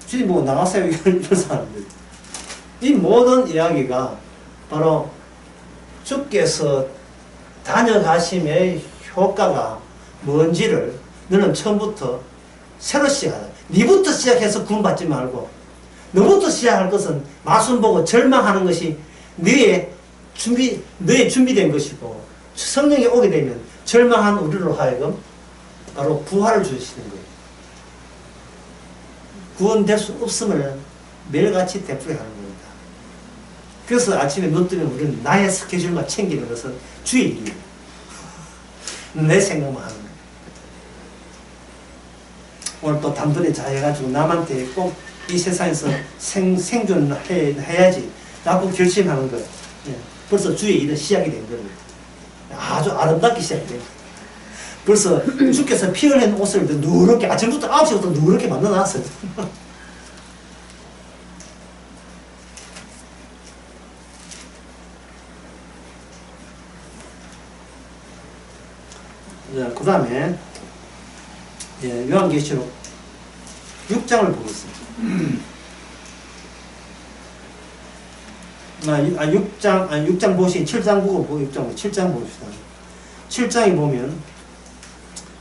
주님 나가세요 이런 사람들. 이 모든 이야기가 바로 주께서 다녀가심의 효과가 뭔지를 너는 처음부터 새로 시작하라. 니부터 시작해서 구원받지 말고 너부터 시작할 것은 말씀 보고 절망하는 것이 너의 준비된 것이고 성령이 오게 되면 절망한 우리로 하여금 바로 부활을 주시는 거예요. 구원될 수 없음을 매일같이 되풀이하는 겁니다. 그래서 아침에 눈 뜨면 우리는 나의 스케줄만 챙기는 것은 주의 일이에요. 내 생각만 하는 거예요. 오늘 또 단번에 자해가지고 남한테 꼭 이 세상에서 생존해야지 라고 결심하는 거예요. 예. 벌써 주의 일은 시작이 된 겁니다. 아주 아름답게 시작이 됩니다. 벌써 주께서 피 흘린 옷을 누렇게 아침부터 9시부터 누렇게 만들어놨어요. 그 다음에 요한계시록 6장을 보겠습니다. 6장 보시 7장 보고 7장 봅시다. 7장에 보면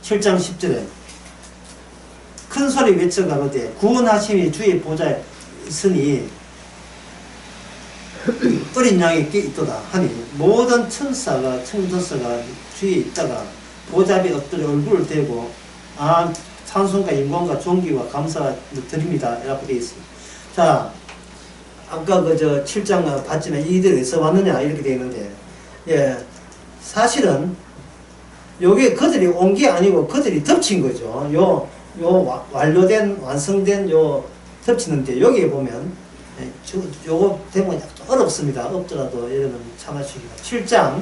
7장 10절에 큰 소리 외쳐 가로되 구원하심이 주의 보좌에 있으니 어린 양이 께 있도다 하니 모든 천사가 천도서가 주위에 있다가 보좌 앞에 엎드려 얼굴을 대고 찬송과 영광과 존귀와 감사가 드립니다. 이라고 되어 있습니다. 자, 아까 7장 봤지만 이들이 어디서 왔느냐 이렇게 되어 있는데, 사실은 요게 그들이 온 게 아니고 그들이 덮친 거죠. 완료된, 완성된 덮치는데, 여기에 보면, 요거 대목이 좀 어렵습니다. 없더라도 여러분 참아주시기가. 7장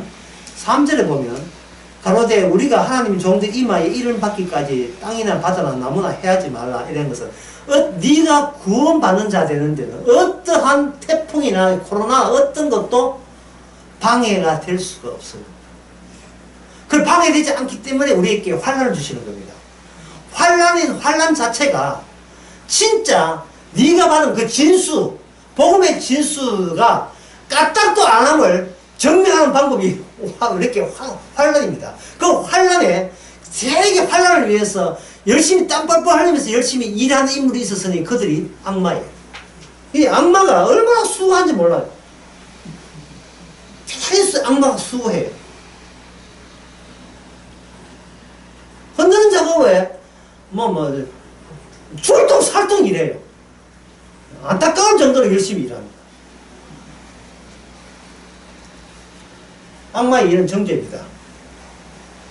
3절에 보면, 가로되 우리가 하나님 종들 이마에 이름 받기까지 땅이나 바다나 나무나 해하지 말라 이런 것은 네가 구원받는 자 되는 데는 어떠한 태풍이나 코로나 어떤 것도 방해가 될 수가 없어요. 그 방해되지 않기 때문에 우리에게 환난을 주시는 겁니다. 환난 자체가 진짜 네가 받은 그 진수, 복음의 진수가 까딱도 안 함을 증명하는 방법이 이렇게 환난입니다. 그 환난에 세계 환난을 위해서 열심히 땀 뻘뻘 흘리면서 열심히 일하는 인물이 있었으니 그들이 악마예요. 이 악마가 얼마나 수고한지 몰라요. 세상에서 악마가 수고해요. 흔드는 작업에 출동살동 일해요. 안타까운 정도로 열심히 일합니다. 악마의 일은 정죄입니다.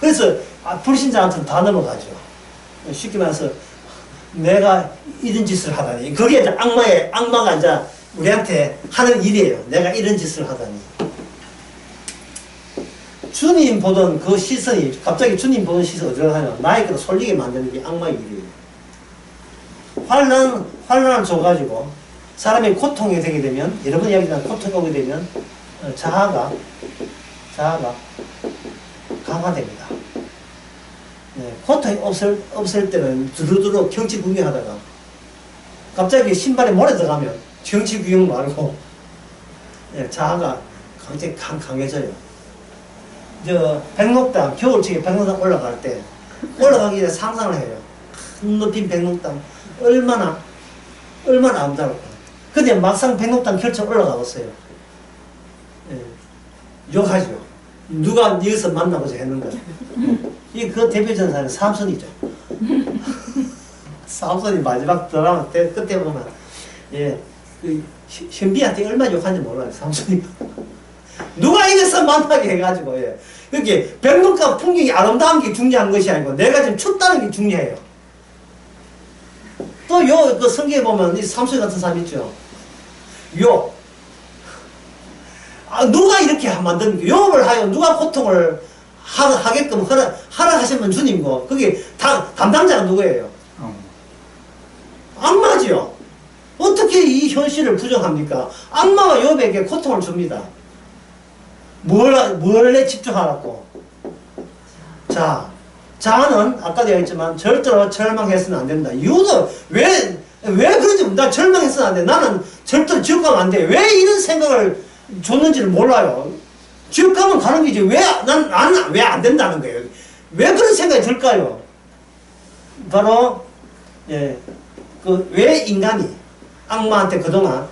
그래서 불신자한테는 다 넘어가죠. 쉽게 말해서 내가 이런 짓을 하다니. 그게 이제 악마가 이제 우리한테 하는 일이에요. 내가 이런 짓을 하다니. 주님 보던 그 시선이 갑자기 주님 보던 시선이 어디로 가냐면 나의 것을 솔리게 만드는 게 악마의 일이에요. 환난을 줘가지고 사람이 고통이 되게 되면, 여러분 이야기지만 고통이 오게 되면 자아가 강화됩니다. 고통이 없을 때는 두루두루 경치 구경하다가 갑자기 신발에 모래 들어가면 경치 구경 말고 자아가 굉장히 강해져요. 백록당, 겨울철에 백록당 올라갈 때 올라가기 전에 상상을 해요. 큰 높인 백록당 얼마나 아름다울까. 근데 막상 백록당 결정 올라가 봤어요. 욕하죠. 누가 여기서 만나보자 했는가. 그 대표적인 사람이 삼손이죠. 삼손이 마지막 드라마 끝에 보면, 현비한테 얼마나 욕한지 몰라요, 삼손이. 누가 이것을 만나게 해가지고, 그렇게 백록강 풍경이 아름다운 게 중요한 것이 아니고, 내가 지금 춥다는 게 중요해요. 또 요, 그 성경에 보면 이 삼손 같은 사람 있죠. 욥. 누가 이렇게 만듭니까? 욥을 하여 누가 고통을 하게끔 허락하시면 주님이고, 그게 담당자가 누구예요? 악마지요. 어떻게 이 현실을 부정합니까? 악마가 욥에게 고통을 줍니다. 뭘에 집중하라고? 자, 자는 아까도 얘기했지만 절대로 절망해서는 안 된다. 이유도 왜 그런지 나 절망해서는 안 돼. 나는 절대로 지옥 가면 안 돼. 왜 이런 생각을 줬는지를 몰라요. 지옥 가면 가는 거지. 나는 왜 안 된다는 거예요. 왜 그런 생각이 들까요? 바로 예, 왜 인간이 악마한테 그동안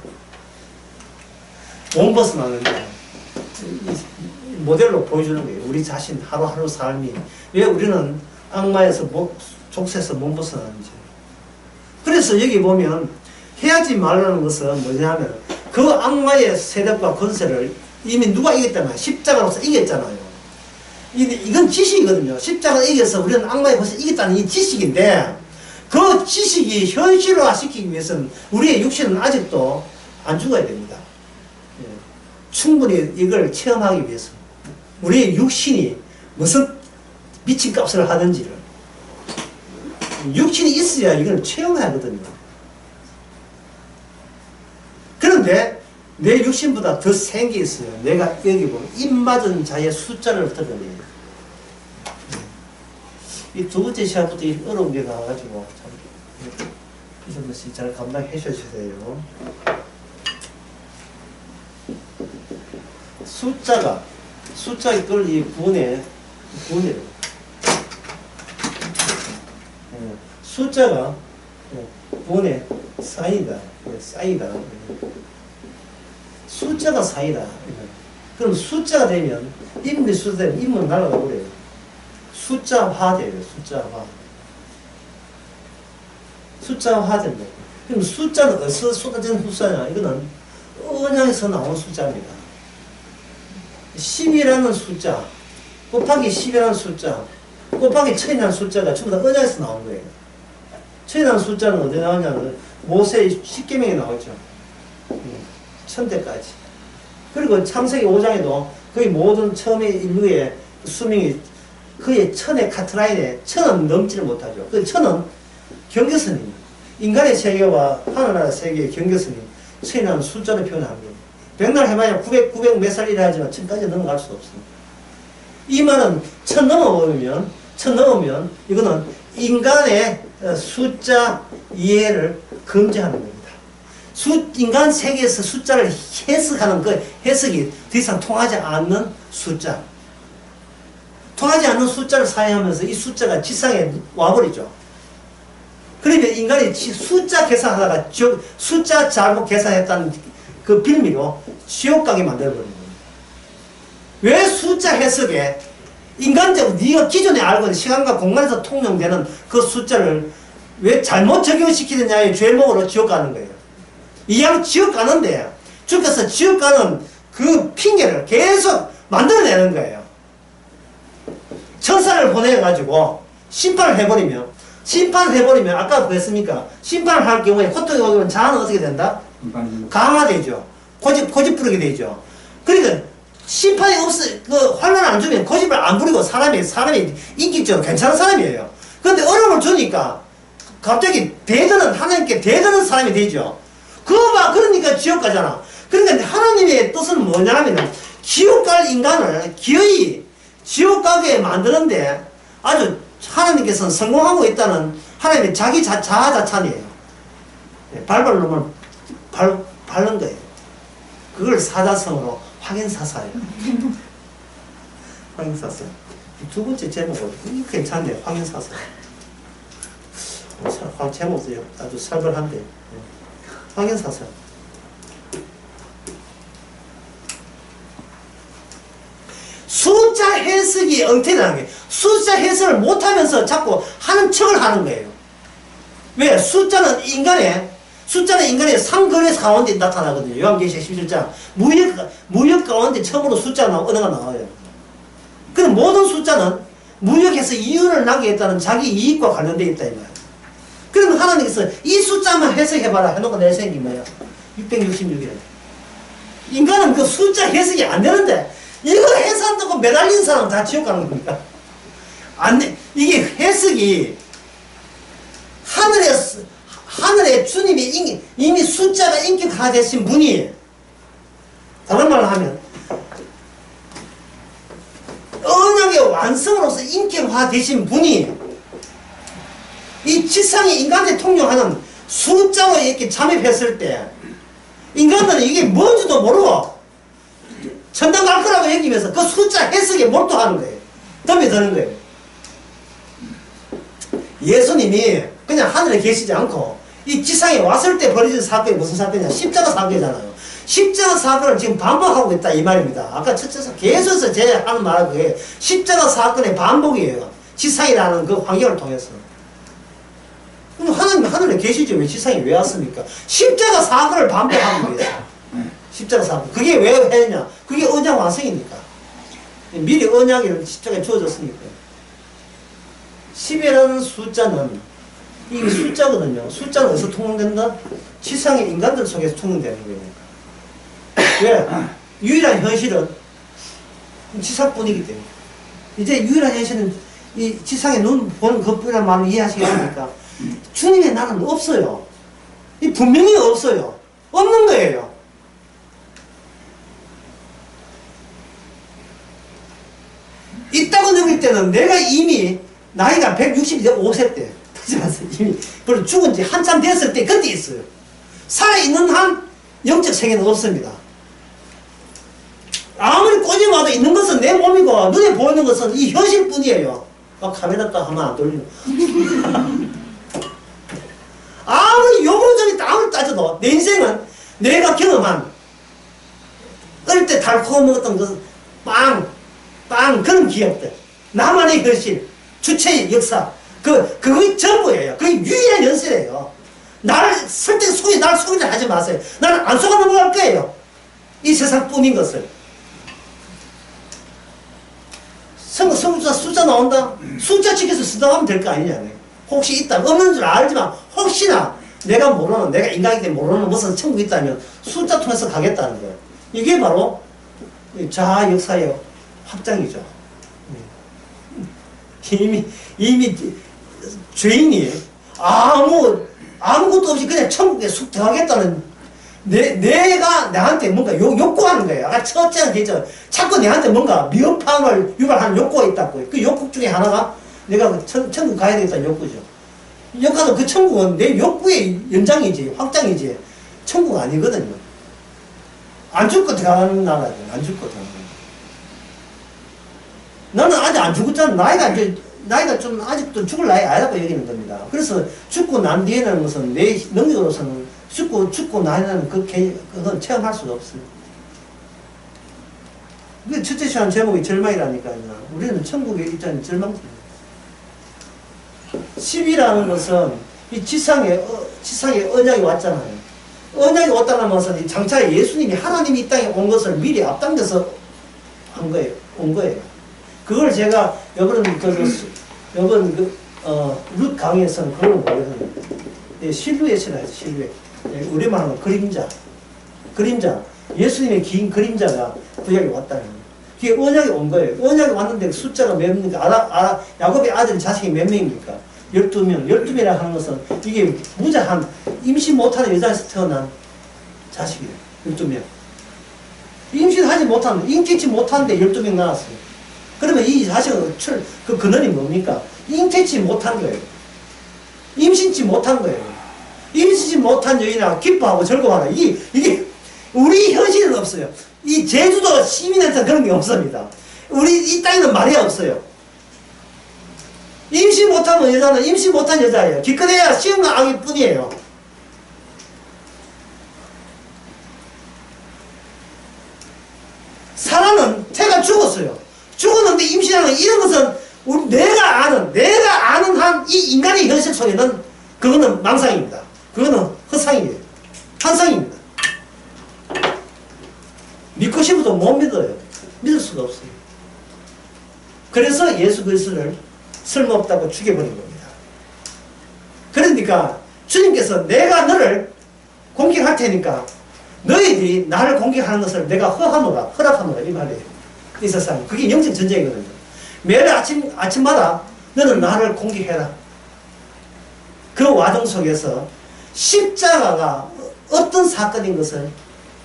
못 벗어나는지 모델로 보여주는 거예요. 우리 자신 하루하루 삶이 왜 우리는 악마에서 족쇄에서 못 벗어나는지. 그래서 여기 보면 해야지 말라는 것은 뭐냐면 그 악마의 세력과 권세를 이미 누가 이겼잖아요. 십자가로서 이겼잖아요. 이건 지식이거든요. 십자가 이겨서 우리는 악마의 권세를 이겼다는 이 지식인데, 그 지식이 현실화시키기 위해서는 우리의 육신은 아직도 안 죽어야 됩니다. 예. 충분히 이걸 체험하기 위해서 우리의 육신이 무슨 미친 값을 하는지를, 육신이 있어야 이걸 체험해야 하거든요. 그런데 내 육신보다 더 센 게 있어요. 내가 여기 보면 입맞은 자의 숫자를 드러내요. 이 두 번째 시간부터 어려운 게 나와가지고 참 이런 것이 잘 감당해 주셔야 돼요. 숫자 이걸 이 분해를 숫자가 분해 쌓이다. 숫자가 쌓이다. 그럼 숫자가 되면 인물이 숫자 되면 인물은 날아가 버려요. 숫자화돼요. 숫자화된다. 그럼 숫자는 어디서 쏟아지는 숫자냐? 이거는 언양에서 나온 숫자입니다. 10이라는 숫자, 곱하기 10이라는 숫자, 곱하기 1000이라는 숫자가 전부 다 언양에서 나온 거예요. 1000이라는 숫자는 어디 나오냐면 모세의 10계명에 나오죠. 1000대까지. 그리고 창세기 5장에도 거의 모든 처음에 인류의 수명이 거의 1000의 카트라인에 1000은 넘지를 못하죠. 그 1000은 경계선입니다. 인간의 세계와 하늘나라의 세계의 경계선이 1000이라는 숫자로 표현합니다. 백날 해봐야 900 몇 살이라 하지만 1000까지 넘어갈 수 없습니다. 이 말은 1000 넘으면 이거는 인간의 숫자 이해를 금지하는 겁니다. 인간 세계에서 숫자를 해석하는 그 해석이 더 이상 통하지 않는 숫자. 통하지 않는 숫자를 사용하면서 이 숫자가 지상에 와버리죠. 그러면 인간이 숫자 계산하다가 숫자 잘못 계산했다는 그 빌미로 지옥 가게 만들어버린 겁니다. 왜 숫자 해석에 인간적으로 네가 기존에 알고 있는 시간과 공간에서 통용되는 그 숫자를 왜 잘못 적용시키느냐의 죄목으로 지옥 가는 거예요. 이왕 지옥 가는데 주께서 지옥 가는 그 핑계를 계속 만들어내는 거예요. 천사를 보내가지고 심판을 해버리면 아까 그랬습니까? 심판을 할 경우에 고통이 오면 자아는 어떻게 된다? 강화되죠. 고집 부리게 되죠. 그러니까 심판이 환란 안 주면 고집을 안 부리고 사람이 인격적으로 괜찮은 사람이에요. 그런데 어려움을 주니까 갑자기 하나님께 대드는 사람이 되죠. 그러니까 지옥 가잖아. 그러니까 하나님의 뜻은 뭐냐면 지옥 갈 인간을 기어이 지옥 가게 만드는데 아주 하나님께서는 성공하고 있다는 하나님의 자기 자아자찬이에요. 발발 놈을 밟는 거예요. 그걸 사자성어로 확인사사예요. 확인사사. 두 번째 제목은 이거 괜찮네요. 확인사사. 제목도 아주 살벌한데. 확인사사. 숫자 해석이 엉터리라는 거예요. 숫자 해석을 못하면서 자꾸 하는 척을 하는 거예요. 왜? 숫자는 인간의 상근의 가운데 나타나거든요. 요한계시록 17장. 무역 가운데 처음으로 언어가 나와요. 그럼 모든 숫자는 무역에서 이윤을 나게 했다는 자기 이익과 관련되어 있다. 이 말이에요. 그러면 하나님께서 이 숫자만 해석해봐라 해놓고 내 생각이 뭐야? 666이라. 인간은 그 숫자 해석이 안 되는데 이거 해석한다고 매달린 사람 다 지옥 가는 겁니까? 안 돼. 이게 해석이 하늘에 주님이 이미 숫자가 인격화되신 분이, 다른 말로 하면 언약의 완성으로서 인격화되신 분이 이 지상의 인간을 통용하는 숫자로 이렇게 잠입했을 때 인간들은 이게 뭔지도 모르고 천당 갈 거라고 여기면서 그 숫자 해석에 몰두하는 거예요. 덤벼드는 거예요. 예수님이 그냥 하늘에 계시지 않고 이 지상에 왔을 때 벌어진 사건이 무슨 사건이냐? 십자가 사건이잖아요. 십자가 사건을 지금 반복하고 있다 이 말입니다. 아까 첫째서 계속해서 제가 하는 말은 그게 십자가 사건의 반복이에요. 지상이라는 그 환경을 통해서. 그럼 하나님 하늘에 계시죠. 왜 지상에 왜 왔습니까? 십자가 사건을 반복하기 위해서. 십자가 사건. 그게 왜 했냐? 그게 언약 완성이니까. 미리 언약이 십자가에 주어졌으니까. 10이라는 숫자는 이게 숫자거든요. 숫자는 어디서 통용된다? 지상의 인간들 속에서 통용되는 거예요. 왜? 유일한 현실은 지상뿐이기 때문에. 이제 유일한 현실은 이 지상에 눈 보는 것뿐이라는 말을 이해하시겠습니까? 주님의 나라는 없어요. 이 분명히 없어요. 없는 거예요. 있다고 느낄 때는 내가 이미 나이가 165세 때, 이미 죽은 지 한참 됐을 때 그때 있어요. 살아있는 한 영적 세계는 없습니다. 아무리 꼬집어도 있는 것은 내 몸이고 눈에 보이는 것은 이 현실뿐이에요. 카메라 딱 하면 안 돌리고. 아무리 요물적인 아무리 따져도 내 인생은 내가 경험한 어릴 때 달콤 먹었던 것은 빵 그런 기억들, 나만의 현실, 주체의 역사, 그게 전부예요. 그게 유일한 현실이에요. 날 속이려 하지 마세요. 나는 안 속아 넘어갈 거예요. 이 세상뿐인 것을. 숫자 나온다? 숫자 지켜서 수당하면 될 거 아니냐. 혹시 있다. 없는 줄 알지만 혹시나 내가 모르는, 내가 인간이기 때문에 모르는 무슨 천국이 있다면 숫자 통해서 가겠다는 거예요. 이게 바로 자아 역사의 확장이죠. 이미 죄인이 아무것도 없이 그냥 천국에 쑥 들어가겠다는 내가 나한테 뭔가 욕구하는 거예요. 아까 첫째는 되죠. 자꾸 내한테 뭔가 미흡함을 유발하는 욕구가 있다고. 그 욕구 중에 하나가 내가 천국 가야 되겠다는 욕구죠. 욕하는 그 천국은 내 욕구의 연장이지, 확장이지, 천국 아니거든요. 안 죽고 들어가는 나라죠. 안 죽고 들어가는. 나는 아직 안 죽었잖아. 나이가 좀 아직도 죽을 나이 아니라고 여기는 겁니다. 그래서 죽고 난 뒤에는 것은 내 능력으로서는 죽고 나는 그건 체험할 수가 없어요. 그게 첫째 시간 제목이 절망이라니까요. 우리는 천국에 있자는 절망입니다. 10이라는 것은 이 지상에 언약이 왔잖아요. 언약이 왔다는 것은 장차 예수님이 하나님이 이 땅에 온 것을 미리 앞당겨서 온 거예요. 그걸 제가 이번 룻 강의에서는 그걸 모르거든요. 실루엣이라 해서 실루엣. 우리말로 그림자. 예수님의 긴 그림자가 구약에 왔다는 거예요. 그게 언약이 온 거예요. 언약이 왔는데 숫자가 몇 명입니까? 야곱의 아들 자식이 몇 명입니까? 12명. 12명이라 하는 것은 이게 무자한 임신 못하는 여자에서 태어난 자식이에요. 12명. 임신하지 못하는, 잉태치 못하는데 12명 나왔어요. 그러면 이 자식은 그 근원이 뭡니까? 잉태치 못한 거예요. 임신치 못한 거예요. 임신치 못한 여인하고 기뻐하고 즐거워하라. 이게 우리 현실은 없어요. 이 제주도 시민한테는 그런 게 없습니다. 우리 이 땅에는 말이 없어요. 임신 못하면 여자는 임신 못한 여자예요. 기껏해야 시험과 악일 뿐이에요. 사람은 태가 죽었어요. 죽었는데 임신하는 이런 것은 내가 아는 한 이 인간의 현실 속에는 그거는 망상입니다. 그거는 허상이에요. 환상입니다. 믿고 싶어도 못 믿어요. 믿을 수가 없어요. 그래서 예수 그리스도를 쓸모없다고 죽여버린 겁니다. 그러니까 주님께서 내가 너를 공격할 테니까 너희들이 나를 공격하는 것을 내가 허락하노라 이 말이에요. 이 세상 그게 영적 전쟁이거든요. 매일 아침마다 너는 나를 공격해라. 그 과정 속에서 십자가가 어떤 사건인 것을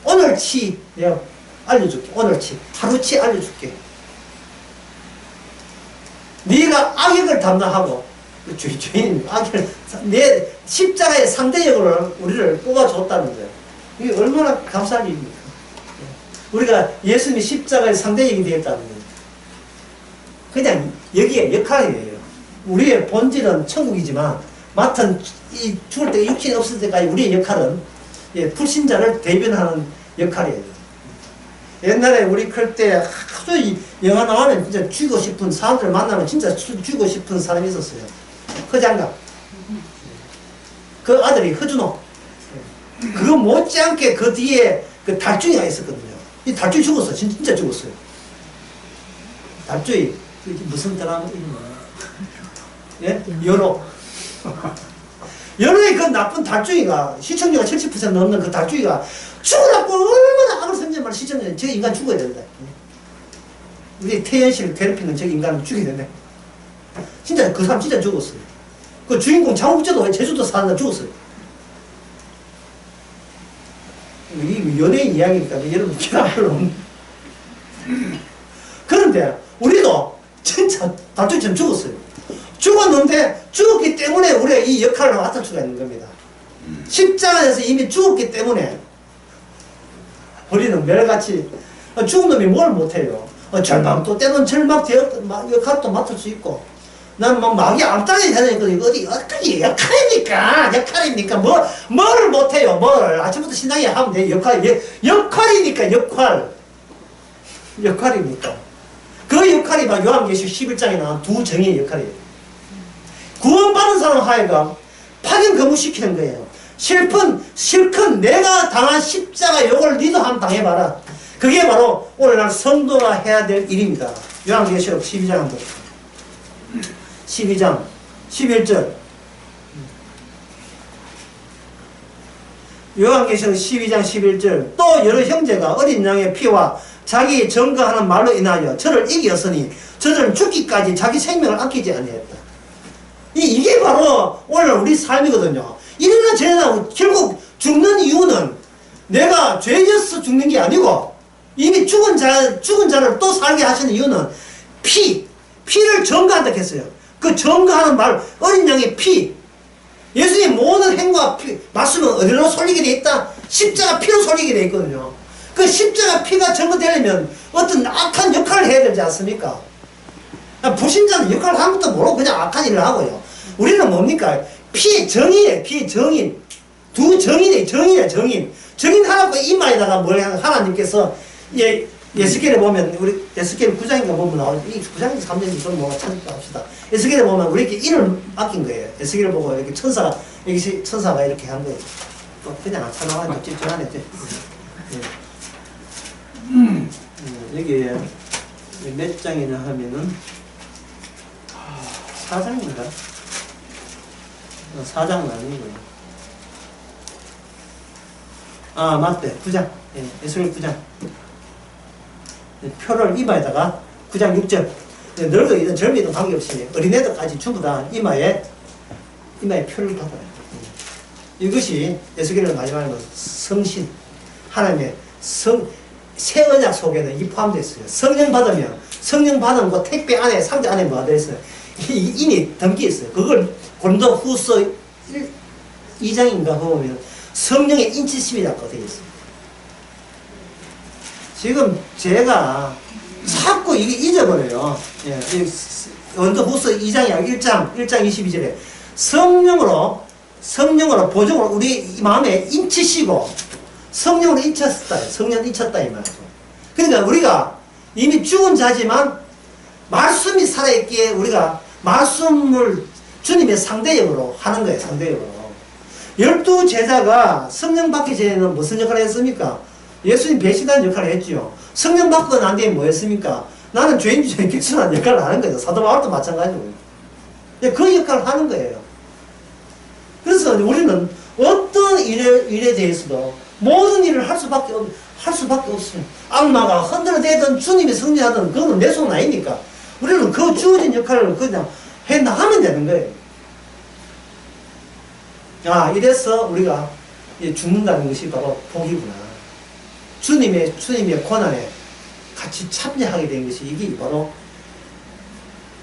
오늘치 내가 알려줄게. 오늘치 하루치 알려줄게. 네가 악역을 담당하고 주인 악역을 내 십자가의 상대 역으로 우리를 뽑아줬다는 거예요. 이게 얼마나 감사한 일입니까? 우리가 예수님이 십자가의 상대 역이 되었다는 거예요. 그냥 여기에 역할이에요. 우리의 본질은 천국이지만 맡은 이 죽을 때 육신이 없을 때까지 우리의 역할은 불신자를 대변하는 역할이에요. 옛날에 우리 클 때 하도 이 영화 나오면 진짜 죽고 싶은 사람들 만나면 진짜 죽고 싶은 사람이 있었어요. 허장갑. 그 아들이 허준호. 그거 못지않게 그 뒤에 그 달중이가 있었거든요. 이 달중이 죽었어. 진짜 죽었어요. 달중이 무슨 드라마 이름이야? 예? 연호. 연호의 그 나쁜 달중이가 시청률가 70% 넘는 그 달중이가 죽으라고 얼마나 악을 선전말 시청률 저 인간 죽어야 된다. 우리 태연씨를 괴롭히는 저 인간은 죽여야 된다. 진짜 그 사람 진짜 죽었어요. 그 주인공 장욱재도 제주도 사는 날 죽었어요. 이 연예인 이야기니까 여러분 기다려. 그런데 우리도 진짜 달중이처럼 죽었어요. 죽었는데 죽었기 때문에 우리가 이 역할을 맡을 수가 있는 겁니다. 십자가에서 이미 죽었기 때문에 우리는 매일같이 죽은 놈이 뭘 못해요. 절망도 때는 절망 역할도 맡을 수 있고 난 막 막이 암땅이 되니까 어디 역할입니까? 뭘 못해요. 뭘 아침부터 신앙이 하면 돼. 역할이니까 역할입니까? 그 역할이 막 요한계시록 11장에 나온 두 정의의 역할이에요. 구원받은 사람 하여금 파견 근무시키는 거예요. 실컷 내가 당한 십자가 요걸 니도 한번 당해봐라. 그게 바로 오늘날 성도가 해야 될 일입니다. 요한계시록 12장 한번 12장 11절 요한계시록 12장 11절 또 여러 형제가 어린 양의 피와 자기 증거하는 말로 인하여 저를 이겼으니 저들은 죽기까지 자기 생명을 아끼지 아니했다. 이게 바로 오늘 우리 삶이거든요. 이러나 저러나 결국 죽는 이유는 내가 죄져서 죽는 게 아니고 이미 죽은 자를 또 살게 하시는 이유는 피를 증거한다 했어요. 그 증거하는 말 어린 양의 피 예수님 모든 행과 말씀은 어디로 쏠리게 돼 있다? 십자가 피로 쏠리게 돼 있거든요. 그 십자가 피가 증거되려면 어떤 악한 역할을 해야 되지 않습니까? 불신자는 역할을 한 것도 모르고 그냥 악한 일을 하고요. 우리는 뭡니까? 정의에 정인. 두 정인이에요. 정인. 정인 하나고 이마에다가 뭘 하나님께서 예스겔에 보면 우리 예스겔 9장인가 보면 나오죠. 이 9장인가 3장인가 좀 뭐 찾아봅시다. 예스겔에 보면 우리 이렇게 인을 맡긴 거예요. 예스겔을 보고 이렇게 천사가 이렇게 한 거예요. 그냥 찾아와서 전화했죠. 여기에 몇 장이냐 하면은 4장인가? 4장은 아니고요. 아 맞대 9장. 예수님 9장. 표를 이마에다가 9장 6절. 늙어이든 젊이든 관계없이 어린애들까지 전부 다 이마에 표를 받아요. 이것이 예수님을 마지막에 성신 하나님의 새 언약 속에는 이 포함되어 있어요. 성령 받은 그 택배 안에 상자 안에 뭐가 되어 있어요? 인이 담겨 있어요. 그걸 고린도후서 2장인가 보면 성령의 인치심이라고 되어 있어요. 지금 제가 자꾸 이게 잊어버려요. 고린도후서 2장이 아니고 1장 22절에 성령으로 보증으로 우리 마음에 인치시고 성령으로 인쳤다. 성령 인쳤다 이 말이죠. 그러니까 우리가 이미 죽은 자지만 말씀이 살아있기에 우리가 말씀을 주님의 상대역으로 하는 거예요. 상대역으로. 12제자가 성령 받기 전에는 무슨 역할을 했습니까? 예수님 배신하는 역할을 했지요. 성령 받고 난 뒤에 뭐 했습니까? 나는 죄인 중에 개선한 역할을 하는 거예요. 사도 바울도 마찬가지고요. 그 역할을 하는 거예요. 그래서 우리는 어떤 일에 대해서도 모든 일을 할 수밖에 없어요. 악마가 흔들어대든 주님이 승리하든 그거는 내 손 아니니까 우리는 그 주어진 역할을 그냥 해 나가면 되는 거예요. 이래서 우리가 죽는다는 것이 바로 복이구나. 주님의 고난에 같이 참여하게 된 것이 이게 바로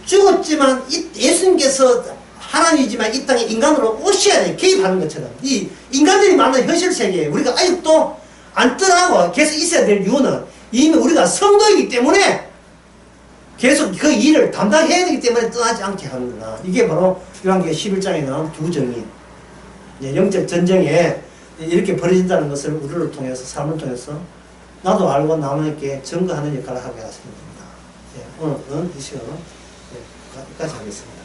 죽었지만 예수님께서 하나님이지만 이 땅에 인간으로 오셔야 돼. 개입하는 것처럼 이 인간들이 많은 현실 세계에 우리가 아직도 안 떠나고 계속 있어야 될 이유는 이미 우리가 성도이기 때문에 계속 그 일을 담당해야 되기 때문에 떠나지 않게 하는구나. 이게 바로 요한계시록 11장에 나온 두 정의. 영적 전쟁에 이렇게 벌어진다는 것을 우리를 통해서, 삶을 통해서 나도 알고 남에게 증거하는 역할을 하게 하시는 겁니다. 오늘은 이 시간은 여기까지 하겠습니다.